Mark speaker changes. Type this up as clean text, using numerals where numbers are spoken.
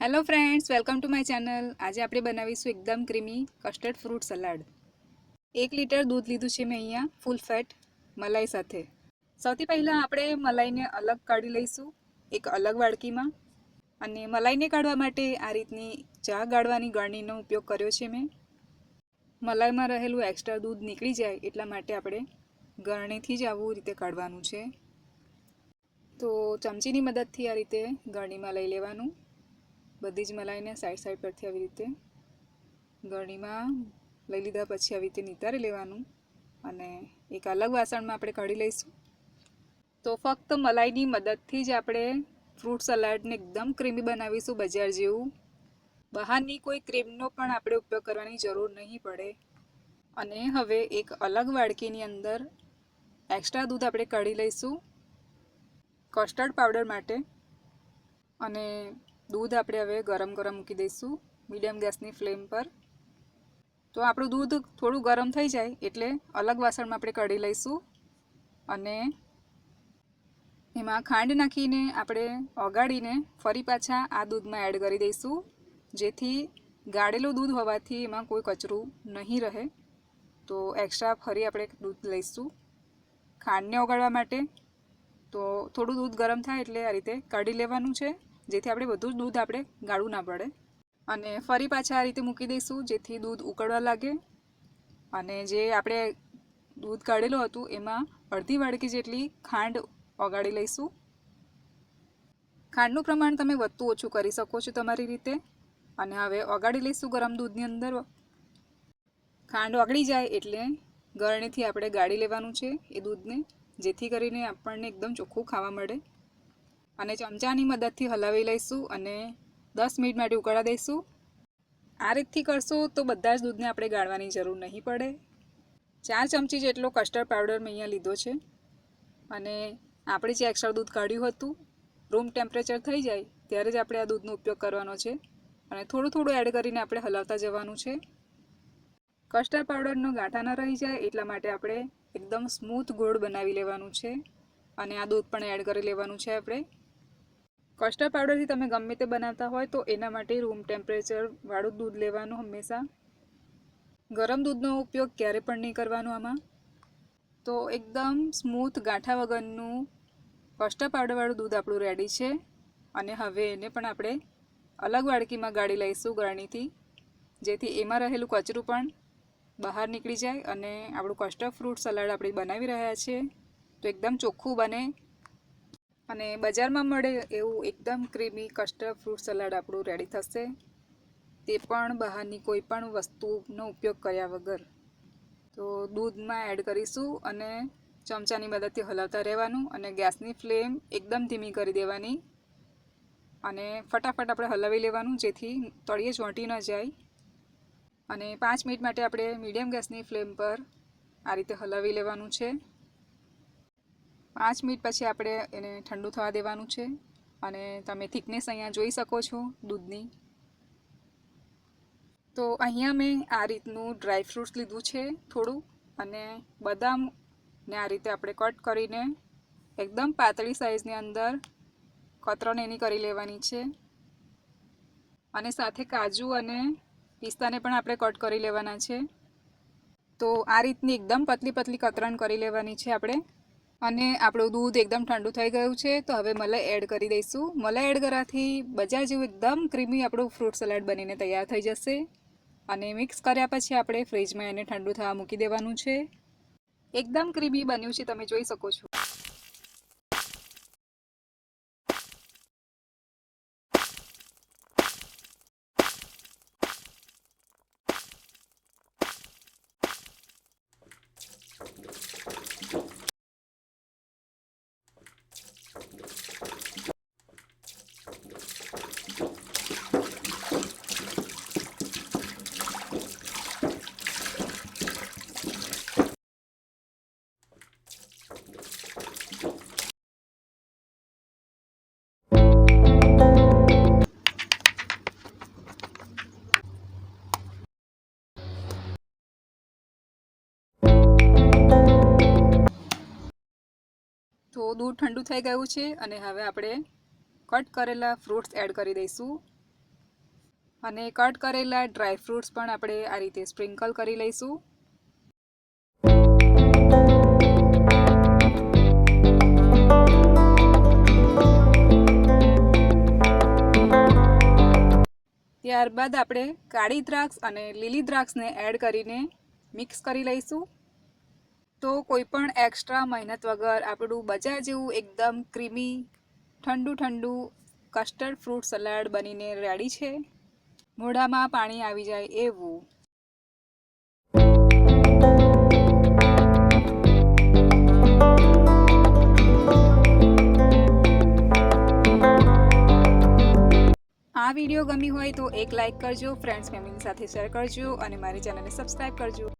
Speaker 1: Hello friends, welcome to my channel. आज આપણે બનાવીશું એકદમ creamy custard fruit salad. 1 litre દૂધ લીધું છે મેં અહીંયા ફૂલ ફેટ મલાઈ સાથે। સૌથી પહેલા આપણે મલાઈને અલગ કાઢી લઈશું એક અલગ વાડકીમાં। અને મલાઈને કાઢવા માટે આ રીતની ચા ગાળવાની ગળણીનો ઉપયોગ કર્યો છે મેં। મલાઈમાં રહેલું એક્સ્ટ્રા દૂધ નીકળી જાય એટલા માટે આપણે ગળણીથી જ આવું રીતે કાઢવાનું છે। તો ચમચીની મદદથી આ રીતે ગળણીમાં લઈ લેવાનું। બધી જ મલાઈને સાઈડ પરથી આવી રીતે ગળણીમાં લઈ લીધા પછી આવી રીતે નિતારી લેવાનું અને એક અલગ વાસણમાં આપણે કાઢી લઈશું। તો ફક્ત મલાઈની મદદથી જ આપણે ફ્રૂટ સલાડને એકદમ ક્રીમી બનાવીશું, બજાર જેવું। બહારની કોઈ ક્રીમનો પણ આપણે ઉપયોગ કરવાની જરૂર નહીં પડે। અને હવે એક અલગ વાડકીની અંદર એક્સ્ટ્રા દૂધ આપણે કાઢી લઈશું કસ્ટર્ડ પાવડર માટે। અને दूध આપણે હવે ગરમ મૂકી દઈશું મીડિયમ ગેસની ફ્લેમ પર। તો આપણું દૂધ થોડું ગરમ થઈ જાય એટલે અલગ વાસણમાં આપણે કાઢી લઈશું અને એમાં ખાંડ નાખીને આપણે ઓગાળીને ફરી પાછા આ દૂધમાં એડ કરી દઈશું, જેથી ગાળેલું દૂધ હોવાથી એમાં કોઈ કચરું નહીં રહે। તો એક્સ્ટ્રા ફરી આપણે દૂધ લઈશું ખાંડને ઓગાળવા માટે। તો થોડું દૂધ ગરમ થાય એટલે આ રીતે કાઢી લેવાનું છે, જેથી આપણે બધું જ દૂધ આપણે ગાળવું ના પડે। અને ફરી પાછા આ રીતે મૂકી દઈશું જેથી દૂધ ઉકળવા લાગે। અને જે આપણે દૂધ કાઢેલું હતું એમાં અડધી વાડકી જેટલી ખાંડ ઓગાળી લઈશું। ખાંડનું પ્રમાણ તમે વધતું ઓછું કરી શકો છો તમારી રીતે। અને હવે ઓગાળી લઈશું ગરમ દૂધની અંદર। ખાંડ ઓગળી જાય એટલે ગળણીથી આપણે ગાળી લેવાનું છે એ દૂધને, જેથી કરીને આપણને એકદમ ચોખ્ખું ખાવા મળે। અને ચમચાની મદદથી હલાવી લઈશું અને 10 મિનિટ માટે ઉકળવા દઈશું। આ રીતથી કરશો તો બધા જ દૂધને આપણે ગાળવાની જરૂર નહીં પડે। 4 ચમચી જેટલો કસ્ટર્ડ પાવડર મેં અહીંયા લીધો છે અને આપણે જે એક્સ્ટ્રા દૂધ કાઢ્યું હતું રૂમ ટેમ્પરેચર થઈ જાય ત્યારે જ આપણે આ દૂધનો ઉપયોગ કરવાનો છે અને થોડું એડ કરીને આપણે હલાવતા જવાનું છે। કસ્ટર્ડ પાવડરનો ગાંઠા ન રહી જાય એટલા માટે આપણે એકદમ સ્મૂથ ગોળ બનાવી લેવાનું છે અને આ દૂધ પણ એડ કરી લેવાનું છે આપણે। કસ્ટર્ડ પાવડરથી તમે ગમે તે બનાવતા હોય તો એના માટે રૂમ ટેમ્પરેચર વાળું દૂધ લેવાનું હંમેશા। ગરમ દૂધનો ઉપયોગ ક્યારે પણ નહીં કરવાનો આમાં। તો એકદમ સ્મૂથ ગાંઠા વગરનું કસ્ટર્ડ પાવડરવાળું દૂધ આપણું રેડી છે। અને હવે એને પણ આપણે અલગ વાડકીમાં ગાળી લઈશું ગળણીથી, જેથી એમાં રહેલું કચરું પણ બહાર નીકળી જાય અને આપણું કસ્ટર્ડ ફ્રૂટ સલાડ આપણે બનાવી રહ્યા છીએ તો એકદમ ચોખ્ખું બને અને બજારમાં મળે એવું એકદમ ક્રીમી કસ્ટર્ડ ફ્રૂટ સલાડ આપણું રેડી થશે, તે પણ બહારની કોઈ પણ વસ્તુનો ઉપયોગ કર્યા વગર। તો દૂધમાં એડ કરીશું અને ચમચાની મદદથી હલાવતા રહેવાનું અને ગેસની ફ્લેમ એકદમ ધીમી કરી દેવાની અને ફટાફટ આપણે હલાવી લેવાનું, જેથી તળિયે ચોંટી ન જાય। અને 5 મિનિટ માટે આપણે મીડિયમ ગેસની ફ્લેમ પર આ રીતે હલાવી લેવાનું છે। 5 મિનિટ પછી આપણે એને ઠંડુ થવા દેવાનું છે અને તમે થિકનેસ અહીંયા જોઈ શકો છો દૂધની। તો અહીંયા મેં આ રીતનું ડ્રાય ફ્રૂટ્સ લીધું છે થોડું, અને બદામને આ રીતે આપણે કટ કરીને એકદમ પાતળી સાઈઝની અંદર કતરણ એની કરી લેવાની છે। અને સાથે કાજુ અને પિસ્તાને પણ આપણે કટ કરી લેવાના છે। તો આ રીતની એકદમ પતલી કતરણ કરી લેવાની છે આપણે। અને આપણું દૂધ એકદમ ઠંડુ થઈ ગયું છે તો હવે મલાઈ એડ કરી દઈશું। મલાઈ એડ કરવાથી બજાર જેવું એકદમ ક્રીમી આપણું ફ્રૂટ સલાડ બનીને તૈયાર થઈ જશે। અને મિક્સ કર્યા પછી આપણે ફ્રીજમાં એને ઠંડુ થવા મૂકી દેવાનું છે। એકદમ ક્રીમી બન્યું છે, તમે જોઈ શકો છો। તો દૂધ ઠંડુ થઈ ગયું છે અને હવે આપણે કટ કરેલા ફ્રૂટ્સ એડ કરી દઈશું। અને કટ કરેલા ડ્રાય ફ્રૂટ્સ પણ આપણે આ રીતે સ્પ્રિંકલ કરી લઈશું. ત્યારબાદ આપણે કાળી દ્રાક્ષ અને લીલી દ્રાક્ષને એડ કરીને મિક્સ કરી લઈશું. તો કોઈ પણ એક્સ્ટ્રા મહેનત વગર આપણું બજાર જેવું એકદમ ક્રીમી ઠંડુ કસ્ટર્ડ ફ્રૂટ સલાડ બનીને રેડી છે. મોઢામાં પાણી આવી જાય એવું. આ વિડીયો ગમી હોય તો એક લાઇક કરજો, ફ્રેન્ડ્સ ફેમિલી સાથે શેર કરજો અને મારી ચેનલને સબસ્ક્રાઈબ કરજો.